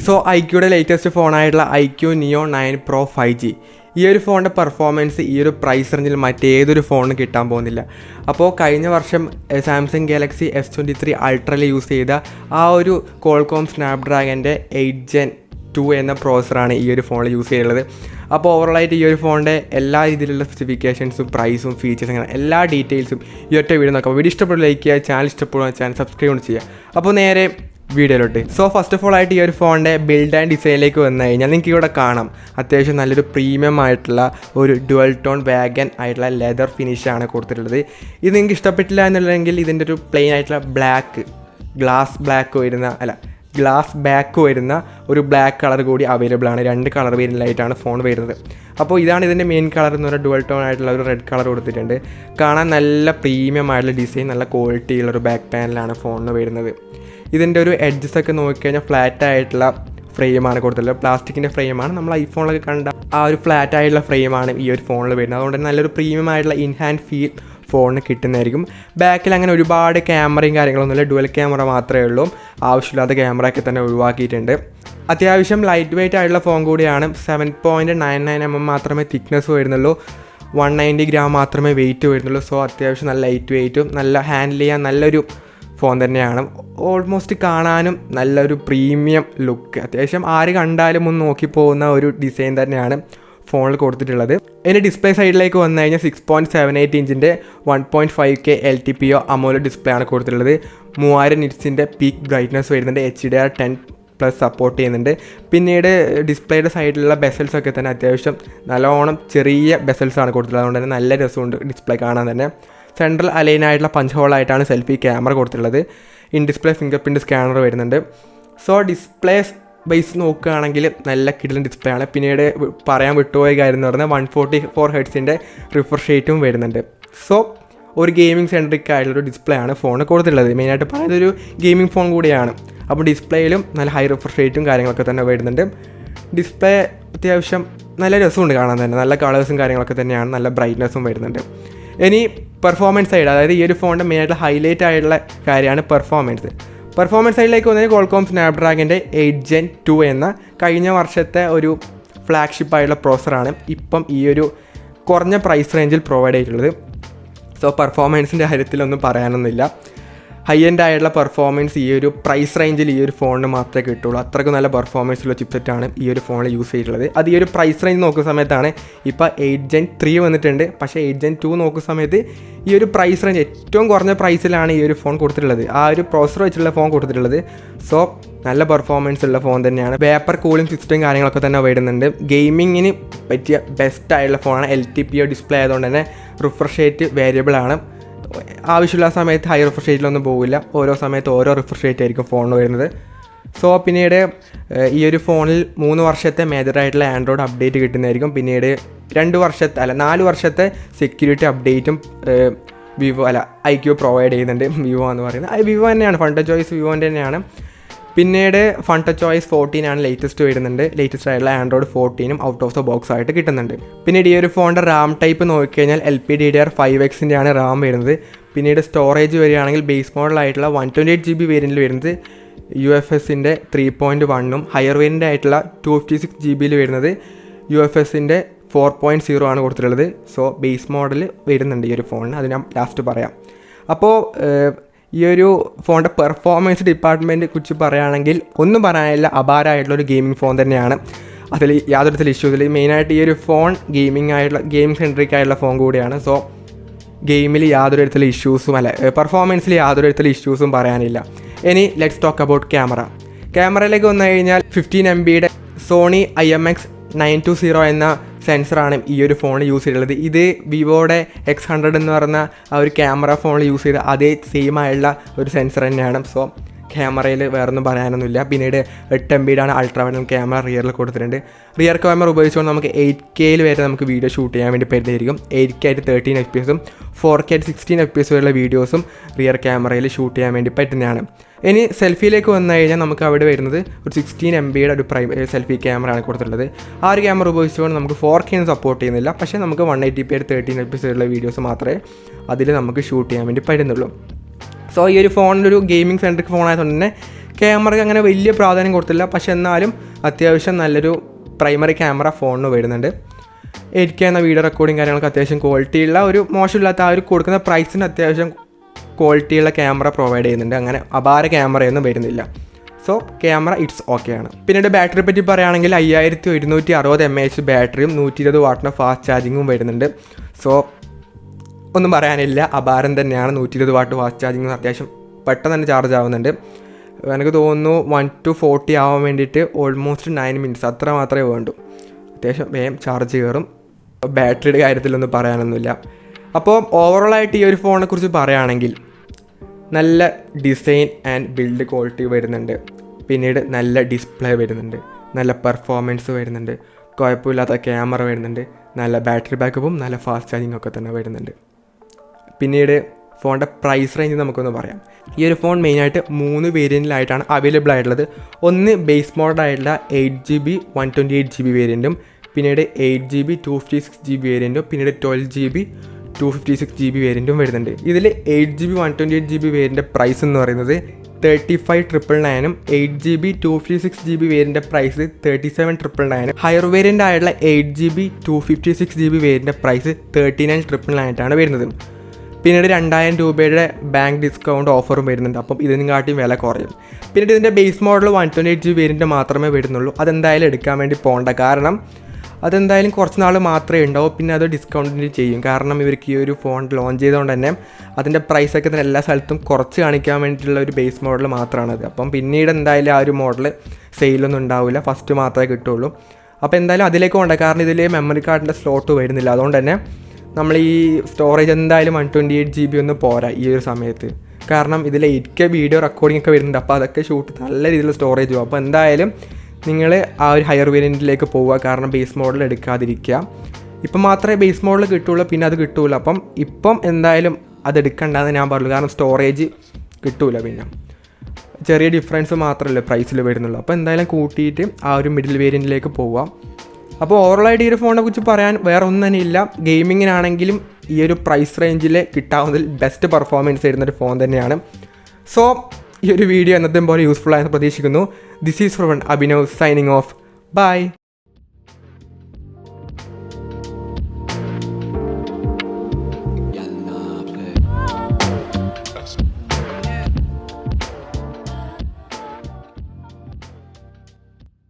So ഐക്യൂടെ latest ഫോണായിട്ടുള്ള iQOO Neo 9 Pro 5G ഈ ഒരു ഫോണിൻ്റെ പെർഫോമൻസ് ഈ ഒരു പ്രൈസ് റേഞ്ചിൽ മറ്റേതൊരു ഫോണിന് കിട്ടാൻ പോകുന്നില്ല. അപ്പോൾ കഴിഞ്ഞ വർഷം സാംസങ് ഗാലക്സി S23 അൾട്രയിൽ യൂസ് ചെയ്ത ആ ഒരു കോൾകോം സ്നാപ്ഡ്രാഗൻ്റെ 8 Gen 2 എന്ന പ്രോസറാണ് ഈ ഒരു ഫോണിൽ യൂസ് ചെയ്യുന്നത്. അപ്പോൾ ഓവറോളായിട്ട് ഈ ഒരു ഫോണിൻ്റെ എല്ലാ രീതിയിലുള്ള സ്പെസിഫിക്കേഷൻസും പ്രൈസും ഫീച്ചേഴ്സും അങ്ങനെ എല്ലാ ഡീറ്റെയിൽസും ഈ ഒറ്റ വീഡിയോ നോക്കാം. വീഡിയോ ഇഷ്ടപ്പെടുന്ന ലൈക്ക് ചെയ്യുക, ചാനൽ ഇഷ്ടപ്പെടുന്ന ചാനൽ സബ്സ്ക്രൈബ് ചെയ്യുക. അപ്പോൾ നേരെ വീഡിയോയിലോട്ട്. സോ ഫസ്റ്റ് ഓഫ് ഓൾ ആയിട്ട് ഈ ഒരു ഫോണിൻ്റെ ബിൽഡ് ആൻഡ് ഡിസൈനിലേക്ക് വന്നു കഴിഞ്ഞാൽ നിങ്ങൾക്ക് ഇവിടെ കാണാം അത്യാവശ്യം നല്ലൊരു പ്രീമിയം ആയിട്ടുള്ള ഒരു ഡുവൽ ടോൺ വാഗൻ ആയിട്ടുള്ള ലെതർ ഫിനിഷാണ് കൊടുത്തിട്ടുള്ളത്. ഇത് നിങ്ങൾക്ക് ഇഷ്ടപ്പെട്ടില്ല എന്നുള്ളതെങ്കിൽ ഇതിൻ്റെ ഒരു പ്ലെയിൻ ആയിട്ടുള്ള ഗ്ലാസ് ബാക്ക് വരുന്ന ഒരു ബ്ലാക്ക് കളർ കൂടി അവൈലബിൾ ആണ്. 2 കളർ വേരിയൻ്റിലായിട്ടാണ് ഫോൺ വരുന്നത്. അപ്പോൾ ഇതാണ് ഇതിൻ്റെ മെയിൻ കളർ എന്ന് പറഞ്ഞാൽ ഡുവൽ ടോൺ ആയിട്ടുള്ള ഒരു റെഡ് കളർ കൊടുത്തിട്ടുണ്ട്. കാണാൻ നല്ല പ്രീമിയം ആയിട്ടുള്ള ഡിസൈൻ, നല്ല ക്വാളിറ്റി ഉള്ളൊരു ബാക്ക് പാനലാണ് ഫോണിന് വരുന്നത്. ഇതിൻ്റെ ഒരു എഡ്ജസൊക്കെ നോക്കിക്കഴിഞ്ഞാൽ ഫ്ലാറ്റ് ആയിട്ടുള്ള ഫ്രെയിമാണ് കൊടുത്തിട്ടുള്ളത്. പ്ലാസ്റ്റിക്കിൻ്റെ ഫ്രെയിമാണ്. നമ്മൾ ഐഫോണിലൊക്കെ കണ്ട ആ ഒരു ഫ്ലാറ്റ് ആയിട്ടുള്ള ഫ്രെയിമാണ് ഈ ഒരു ഫോണിൽ വരുന്നത്. അതുകൊണ്ട് തന്നെ നല്ലൊരു പ്രീമിയം ആയിട്ടുള്ള ഇൻഹാൻഡ് ഫീൽ ഫോണിന് കിട്ടുന്നതായിരിക്കും. ബാക്കിൽ അങ്ങനെ ഒരുപാട് ക്യാമറയും കാര്യങ്ങളൊന്നുമില്ല, ഡുവൽ ക്യാമറ മാത്രമേ ഉള്ളൂ. ആവശ്യമില്ലാത്ത ക്യാമറയൊക്കെ തന്നെ ഒഴിവാക്കിയിട്ടുണ്ട്. അത്യാവശ്യം ലൈറ്റ് വെയിറ്റ് ആയിട്ടുള്ള ഫോൺ കൂടിയാണ്. 7.99 mm മാത്രമേ തിക്നെസ് വരുന്നുള്ളൂ. 190 gram മാത്രമേ വെയിറ്റ് വരുന്നുള്ളൂ. സോ അത്യാവശ്യം നല്ല ലൈറ്റ് വെയിറ്റും നല്ല ഹാൻഡിൽ ചെയ്യാൻ നല്ലൊരു ഫോൺ തന്നെയാണ്. ഓൾമോസ്റ്റ് കാണാനും നല്ലൊരു പ്രീമിയം ലുക്ക്, അത്യാവശ്യം ആര് കണ്ടാലും ഒന്ന് നോക്കി പോകുന്ന ഒരു ഡിസൈൻ തന്നെയാണ് ഫോണിൽ കൊടുത്തിട്ടുള്ളത്. ഇനി ഡിസ്പ്ലേ സൈഡിലേക്ക് വന്നു കഴിഞ്ഞാൽ 6.78 ഇഞ്ചിൻ്റെ 1.5K LTPO AMOLED ഡിസ്പ്ലേ ആണ് കൊടുത്തിട്ടുള്ളത്. 3000 nits പീക്ക് ബ്രൈറ്റ്നസ് വരുന്നുണ്ട്. HDR10+ സപ്പോർട്ട് ചെയ്യുന്നുണ്ട്. പിന്നീട് ഡിസ്പ്ലേയുടെ സൈഡിലുള്ള ബെസൽസൊക്കെ തന്നെ അത്യാവശ്യം നല്ലോണം ചെറിയ ബെസൽസാണ് കൊടുത്തിട്ടുള്ളത്. അതുകൊണ്ട് തന്നെ നല്ല രസമുണ്ട് ഡിസ്പ്ലേ കാണാൻ തന്നെ. സെൻട്രൽ അലൈനായിട്ടുള്ള പഞ്ച് ഹോളായിട്ടാണ് സെൽഫി ക്യാമറ കൊടുത്തിട്ടുള്ളത്. In display finger print scanner വരുന്നുണ്ട്. സോ ഡിസ്പ്ലേ ബേസ് നോക്കുകയാണെങ്കിൽ നല്ല കിടിലൻ ഡിസ്പ്ലേ ആണ്. പിന്നീട് പറയാൻ വിട്ടുപോയ കാര്യം എന്ന് പറഞ്ഞാൽ 144 Hz റിഫ്രഷ് റേറ്റും വരുന്നുണ്ട്. സോ ഒരു ഗെയിമിംഗ് സെൻട്രിക് ആയിട്ടുള്ളൊരു ഡിസ്പ്ലേ ആണ് ഫോൺ കൊടുത്തിട്ടുള്ളത്. മെയിനായിട്ട് പറയുന്നത് ഒരു ഗെയിമിംഗ് ഫോൺ കൂടിയാണ്. അപ്പോൾ ഡിസ്പ്ലേയിലും നല്ല ഹൈ റിഫ്രഷ് റേറ്റും കാര്യങ്ങളൊക്കെ തന്നെ വരുന്നുണ്ട്. ഡിസ്പ്ലേ അത്യാവശ്യം നല്ല രസമുണ്ട് കാണാൻ തന്നെ. നല്ല കളേഴ്സും കാര്യങ്ങളൊക്കെ തന്നെയാണ്. നല്ല ബ്രൈറ്റ്നസ്സും വരുന്നുണ്ട്. ഇനി പെർഫോമൻസ് സൈഡ്, അതായത് ഈ ഒരു ഫോണിൻ്റെ മെയിനായിട്ടുള്ള ഹൈലൈറ്റ് ആയിട്ടുള്ള കാര്യമാണ് പെർഫോമൻസ് സൈഡിലേക്ക് വന്നതിന് കോൾകോം സ്നാപ്ഡ്രാഗൻ്റെ 8 Gen 2 എന്ന കഴിഞ്ഞ വർഷത്തെ ഒരു ഫ്ലാഗ്ഷിപ്പ് ആയിട്ടുള്ള പ്രോസറാണ് ഇപ്പം ഈ ഒരു കുറഞ്ഞ പ്രൈസ് റേഞ്ചിൽ പ്രൊവൈഡ് ചെയ്തിട്ടുള്ളത്. സോ പെർഫോമൻസിൻ്റെ കാര്യത്തിലൊന്നും പറയാനൊന്നുമില്ല. ഹൈ എൻഡ് ആയിട്ടുള്ള പെർഫോമൻസ് ഈ ഒരു പ്രൈസ് റേഞ്ചിൽ ഈ ഒരു ഫോണിന് മാത്രമേ കിട്ടുള്ളൂ. അത്രയ്ക്ക് നല്ല പെർഫോമൻസുള്ള ചിപ്സെറ്റാണ് ഈ ഒരു ഫോണിൽ യൂസ് ചെയ്തിട്ടുള്ളത്. അത് ഈ ഒരു പ്രൈസ് റേഞ്ച് നോക്കുന്ന സമയത്താണ്. ഇപ്പോൾ 8 Gen 3 വന്നിട്ടുണ്ട്, പക്ഷേ 8 Gen 2 നോക്കുന്ന സമയത്ത് ഈ ഒരു പ്രൈസ് റേഞ്ച് ഏറ്റവും കുറഞ്ഞ പ്രൈസിലാണ് ഈ ഒരു ഫോൺ കൊടുത്തിട്ടുള്ളത്, ആ ഒരു പ്രോസർ വെച്ചുള്ള ഫോൺ കൊടുത്തിട്ടുള്ളത്. സോ നല്ല പെർഫോമൻസ് ഉള്ള ഫോൺ തന്നെയാണ്. വേപ്പർ കൂളിംഗ് സിസ്റ്റം കാര്യങ്ങളൊക്കെ തന്നെ വരുന്നുണ്ട്. ഗെയിമിങ്ങിന് പറ്റിയ ബെസ്റ്റ് ആയിട്ടുള്ള ഫോണാണ്. LTPO ഡിസ്പ്ലേ ആയതുകൊണ്ട് തന്നെ റിഫ്രഷ് റേറ്റ് വേരിയബിൾ ആണ്. ആവശ്യമുള്ള സമയത്ത് ഹൈ റിഫ്രഷ് റേറ്റിലൊന്നും പോകില്ല. ഓരോ സമയത്ത് ഓരോ റിഫ്രഷ് റേറ്റ് ആയിരിക്കും ഫോണിന് വരുന്നത്. സോ പിന്നീട് ഈ ഒരു ഫോണിൽ 3 വർഷത്തെ മേജറായിട്ടുള്ള ആൻഡ്രോയിഡ് അപ്ഡേറ്റ് കിട്ടുന്നതായിരിക്കും. പിന്നീട് 4 വർഷത്തെ സെക്യൂരിറ്റി അപ്ഡേറ്റും ഐക്യു പ്രൊവൈഡ് ചെയ്യുന്നുണ്ട്. വിവോ എന്ന് പറയുന്നത് വിവോ തന്നെയാണ്, ഫൺ ടച്ച് OS വിവോൻ്റെ തന്നെയാണ്. പിന്നീട് ഫൺ ടച്ച് OS 14 ആണ് ലേറ്റസ്റ്റ് വരുന്നുണ്ട്. ലേറ്റസ്റ്റ് ആയിട്ടുള്ള Android 14 out of the box ആയിട്ട് കിട്ടുന്നുണ്ട്. പിന്നീട് ഈ ഒരു ഫോണിൻ്റെ റാം ടൈപ്പ് നോക്കിക്കഴിഞ്ഞാൽ LPDDR5X ആണ് റാം വരുന്നത്. പിന്നീട് സ്റ്റോറേജ് വരികയാണെങ്കിൽ ബേസ് മോഡലായിട്ടുള്ള 128 GB വേരിയൻറ്റിൽ വരുന്നത് UFS 3.1 ഹയർ വേരിയൻ്റ് ആയിട്ടുള്ള 256 GB വരുന്നത് UFS 4.0 ആണ് കൊടുത്തിട്ടുള്ളത്. സോ ബേസ് മോഡൽ വരുന്നുണ്ട് ഈ ഒരു ഫോണിന്, അത് ഞാൻ ലാസ്റ്റ് പറയാം. അപ്പോൾ ഈ ഒരു ഫോണിൻ്റെ പെർഫോമൻസ് ഡിപ്പാർട്ട്മെൻറ്റിനെ കുറിച്ച് പറയുകയാണെങ്കിൽ ഒന്നും പറയാനില്ല, അപാരമായിട്ടുള്ളൊരു ഗെയിമിംഗ് ഫോൺ തന്നെയാണ്. അതിൽ യാതൊരു തരത്തിലുള്ള ഇഷ്യൂസിൽ മെയിനായിട്ട് ഈ ഒരു ഫോൺ ഗെയിം സെൻട്രിക് ആയിട്ടുള്ള ഫോൺ കൂടിയാണ്. സോ ഗെയിമിൽ യാതൊരു തരത്തിലുള്ള ഇഷ്യൂസും പെർഫോമൻസിൽ യാതൊരു തരത്തിലുള്ള ഇഷ്യൂസും പറയാനില്ല. ഇനി ലെറ്റ്സ് ടോക്ക് അബൌട്ട് ക്യാമറയിലേക്ക് വന്നു കഴിഞ്ഞാൽ 15 MB സോണി IMX920 എന്ന സെൻസറാണ് ഈ ഒരു ഫോണിൽ യൂസ് ചെയ്തിട്ടുള്ളത്. ഇത് വിവോയുടെ X100 എന്ന് പറഞ്ഞ ആ ഒരു ക്യാമറ ഫോണിൽ യൂസ് ചെയ്ത അതേ സെയിം ആയുള്ള ഒരു സെൻസർ തന്നെയാണ്. സോ ക്യാമറയിൽ വേറൊന്നും പറയാനൊന്നുമില്ല. പിന്നീട് 8 MB അൾട്രാ വൈഡ് ക്യാമറ റിയറിൽ കൊടുത്തിട്ടുണ്ട്. റിയർ ക്യാമറ ഉപയോഗിച്ചുകൊണ്ട് നമുക്ക് 8K വരെ നമുക്ക് വീഡിയോ ഷൂട്ട് ചെയ്യാൻ വേണ്ടി പറ്റുന്നതായിരിക്കും. 8K 13 FPS 4K 16 FPS വരെയുള്ള വീഡിയോസും റിയർ ക്യാമറയിൽ ഷൂട്ട് ചെയ്യാൻ വേണ്ടി പറ്റുന്നതാണ്. ഇനി സെൽഫിയിലേക്ക് വന്നു കഴിഞ്ഞാൽ നമുക്ക് അവിടെ വരുന്നത് ഒരു 16 MB ഒരു സെൽഫി ക്യാമറയാണ് കൊടുത്തിട്ടുള്ളത്. ആ ഒരു ക്യാമറ ഉപയോഗിച്ചുകൊണ്ട് നമുക്ക് 4K സപ്പോർട്ട് ചെയ്യുന്നില്ല, പക്ഷേ നമുക്ക് 180p 13 FPS വരെയുള്ള വീഡിയോസ് മാത്രമേ അതിൽ നമുക്ക് ഷൂട്ട് ചെയ്യാൻ വേണ്ടി പറ്റുന്നുള്ളൂ. സോ ഈ ഒരു ഫോണിലൊരു ഗെയിമിംഗ് സെൻട്രിക് ഫോൺ ആയതുകൊണ്ട് തന്നെ ക്യാമറയ്ക്ക് അങ്ങനെ വലിയ പ്രാധാന്യം കൊടുത്തില്ല, പക്ഷെ എന്നാലും അത്യാവശ്യം നല്ലൊരു പ്രൈമറി ക്യാമറ ഫോണിന് വരുന്നുണ്ട്. 8K എന്ന വീഡിയോ റെക്കോർഡിങ് കാര്യങ്ങളൊക്കെ അത്യാവശ്യം ക്വാളിറ്റിയുള്ള ഒരു മോശമില്ലാത്ത ആ ഒരു കൊടുക്കുന്ന പ്രൈസിന് അത്യാവശ്യം ക്വാളിറ്റിയുള്ള ക്യാമറ പ്രൊവൈഡ് ചെയ്യുന്നുണ്ട്. അങ്ങനെ അപാര ക്യാമറയൊന്നും വരുന്നില്ല. സോ ക്യാമറ ഇറ്റ്സ് ഓക്കെ ആണ്. പിന്നീട് ബാറ്ററി പറ്റി പറയുകയാണെങ്കിൽ 5160 mAh ബാറ്ററിയും 120 വാട്ടിൻ്റെ ഫാസ്റ്റ് ചാർജിങ്ങും വരുന്നുണ്ട്. സോ ഒന്നും പറയാനില്ല, അപാരം തന്നെയാണ്. 120 വാട്ട് ഫാസ്റ്റ് ചാർജിങ് അത്യാവശ്യം പെട്ടെന്ന് തന്നെ ചാർജ് ആവുന്നുണ്ട്. എനിക്ക് തോന്നുന്നു 1 to 40 ആവാൻ വേണ്ടിയിട്ട് ഓൾമോസ്റ്റ് 9 minutes അത്ര മാത്രമേ വേണ്ടൂ. അത്യാവശ്യം വേഗം ചാർജ് കയറും. ബാറ്ററിയുടെ കാര്യത്തിലൊന്നും പറയാനൊന്നുമില്ല. അപ്പോൾ ഓവറോളായിട്ട് ഈ ഒരു ഫോണിനെ കുറിച്ച് പറയുകയാണെങ്കിൽ നല്ല ഡിസൈൻ ആൻഡ് ബിൽഡ് ക്വാളിറ്റി വരുന്നുണ്ട്. പിന്നീട് നല്ല ഡിസ്പ്ലേ വരുന്നുണ്ട്, നല്ല പെർഫോമൻസ് വരുന്നുണ്ട്, കുഴപ്പമില്ലാത്ത ക്യാമറ വരുന്നുണ്ട്, നല്ല ബാറ്ററി ബാക്കപ്പും നല്ല ഫാസ്റ്റ് ചാർജിങ്ങും ഒക്കെ തന്നെ വരുന്നുണ്ട്. പിന്നീട് ഫോണിൻ്റെ പ്രൈസ് റേഞ്ച് നമുക്കൊന്ന് പറയാം. ഈ ഒരു ഫോൺ മെയിനായിട്ട് 3 വേരിയൻറ്റിലായിട്ടാണ് അവൈലബിൾ ആയിട്ടുള്ളത്. ഒന്ന് ബേസ് മോഡലായിട്ടുള്ള 8GB 128GB വേരിയൻറ്റും, പിന്നീട് 8GB 256GB വേരിയൻറ്റും, പിന്നീട് 12GB 256GB വേരിയൻറ്റും വരുന്നുണ്ട്. ഇതിൽ 8GB 128GB വേരിയൻ്റെ പ്രൈസ് എന്ന് പറയുന്നത് 35,999 8GB 256GB വേരിയൻ്റെ price 37,999. Higher variant ആയിട്ടുള്ള 8GB 256GB വേരിയൻ്റെ പ്രൈസ് 39,999 വരുന്നത്. പിന്നീട് 2000 രൂപയുടെ ബാങ്ക് ഡിസ്കൗണ്ട് ഓഫറും വരുന്നുണ്ട്. അപ്പം ഇതിനും കാട്ടിയും വില കുറയും. പിന്നീട് ഇതിൻ്റെ ബേസ് മോഡൽ 128GB വേരിയൻ്റ് മാത്രമേ വരുന്നുള്ളൂ. അതെന്തായാലും എടുക്കാൻ വേണ്ടി പോകണ്ട, കാരണം അതെന്തായാലും കുറച്ച് നാൾ മാത്രമേ ഉണ്ടാവും. പിന്നെ അത് ഡിസ്കൗണ്ടിന് ചെയ്യും, കാരണം ഇവർക്ക് ഈ ഒരു ഫോൺ ലോഞ്ച് ചെയ്തുകൊണ്ട് തന്നെ അതിൻ്റെ പ്രൈസൊക്കെ തന്നെ എല്ലാ സ്ഥലത്തും കുറച്ച് കാണിക്കാൻ വേണ്ടിയിട്ടുള്ള ഒരു ബേസ് മോഡൽ മാത്രമാണത്. അപ്പം പിന്നീട് എന്തായാലും ആ ഒരു മോഡൽ സെയിലൊന്നും ഉണ്ടാവില്ല, ഫസ്റ്റ് മാത്രമേ കിട്ടുള്ളൂ. അപ്പോൾ എന്തായാലും അതിലേക്ക് പോകണ്ട, കാരണം ഇതിൽ മെമ്മറി കാർഡിൻ്റെ സ്ലോട്ട് വരുന്നില്ല. അതുകൊണ്ട് തന്നെ നമ്മൾ ഈ സ്റ്റോറേജ് എന്തായാലും 128GB ഒന്നും പോരാ ഈ ഒരു സമയത്ത്, കാരണം ഇതിൽ 8K വീഡിയോ റെക്കോർഡിംഗ് ഒക്കെ വരുന്നുണ്ട്. അപ്പോൾ അതൊക്കെ ഷൂട്ട് നല്ല രീതിയിൽ സ്റ്റോറേജ് പോകും. അപ്പോൾ എന്തായാലും നിങ്ങൾ ആ ഒരു ഹയർ വേരിയൻറ്റിലേക്ക് പോവുക, കാരണം ബേസ് മോഡൽ എടുക്കാതിരിക്കുക. ഇപ്പം മാത്രമേ ബേസ് മോഡൽ കിട്ടുള്ളൂ, പിന്നെ അത് കിട്ടൂല. അപ്പം ഇപ്പം എന്തായാലും അത് എടുക്കണ്ടെന്ന് ഞാൻ പറയുള്ളൂ, കാരണം സ്റ്റോറേജ് കിട്ടൂല. പിന്നെ ചെറിയ ഡിഫറൻസ് മാത്രമല്ലേ പ്രൈസിൽ വരുന്നുള്ളൂ. അപ്പോൾ എന്തായാലും കൂട്ടിയിട്ട് ആ ഒരു മിഡിൽ വേരിയൻറ്റിലേക്ക് പോവാം. അപ്പോൾ ഓവറോളായിട്ട് ഈ ഒരു ഫോണിനെ കുറിച്ച് പറയാൻ വേറെ ഒന്നും തന്നെ ഇല്ല. ഗെയിമിങ്ങിനാണെങ്കിലും ഈ ഒരു പ്രൈസ് റേഞ്ചിൽ കിട്ടാവുന്നതിൽ ബെസ്റ്റ് പെർഫോമൻസ് തരുന്നൊരു ഫോൺ തന്നെയാണ്. സോ ഈ ഒരു വീഡിയോ എന്നത്തെ പോലെ യൂസ്ഫുൾ ആയെന്ന് പ്രതീക്ഷിക്കുന്നു. This is from Abhinav signing off. By.